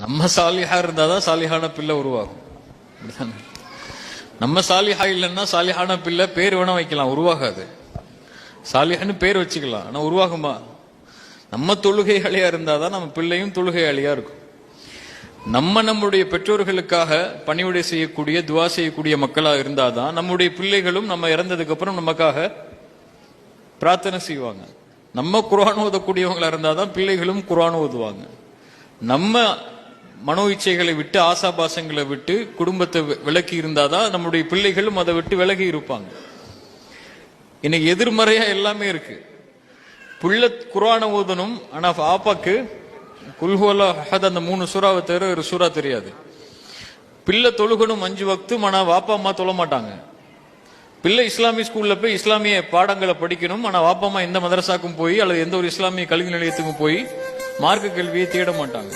நம்ம சாலிஹா இருந்தாதான் சாலிஹான பிள்ளை உருவாகும். நம்ம சாலிஹா இல்லைன்னா சாலிஹான பிள்ளை பேர் வேணா வைக்கலாம், உருவாகாது. சாலிஹான்னு பேர் வச்சுக்கலாம், ஆனா உருவாகுமா? நம்ம தொழுகையாளியா இருந்தாதான் நம்ம பிள்ளையும் தொழுகையாளியா இருக்கும். நம்முடைய பெற்றோர்களுக்காக பணிவிடை செய்யக்கூடிய துவா செய்யக்கூடிய மக்களா இருந்தாதான் நம்முடைய பிள்ளைகளும் நம்ம இறந்ததுக்கு அப்புறம் நமக்காக பிரார்த்தனை செய்வாங்க. நம்ம குர்ஆன் ஓதக்கூடியவங்களா இருந்தாதான் பிள்ளைகளும் குர்ஆன் ஓதுவாங்க. நம்ம மனோ இச்சைகளை விட்டு ஆசாபாசங்களை விட்டு குடும்பத்தை விலக்கி இருந்தாதான் நம்முடைய பிள்ளைகளும் அதை விட்டு விலகி இருப்பாங்க. இன்னைக்கு எதிர்மறையா எல்லாமே இருக்கு. புள்ள குர்ஆன் ஓதணும், ஆனா ஆப்பாக்கு குல்ஹுவல்லா அஹத் அந்த 3 சூறாவை தவிர ஒரு சூறா தெரியாது. பிள்ளை தொழுகணும் 5 வக்து, ஆனா வாப்பா அம்மா தொழ மாட்டாங்க. பிள்ளை இஸ்லாமிய ஸ்கூல்ல போய் இஸ்லாமிய பாடங்களை படிக்கணும், ஆனா வாப்பா அம்மா எந்த மதரசாக்கும் போய் அல்லது எந்த ஒரு இஸ்லாமிய கல்வி நிலையத்துக்கும் போய் மார்க்க கல்வியை தேட மாட்டாங்க.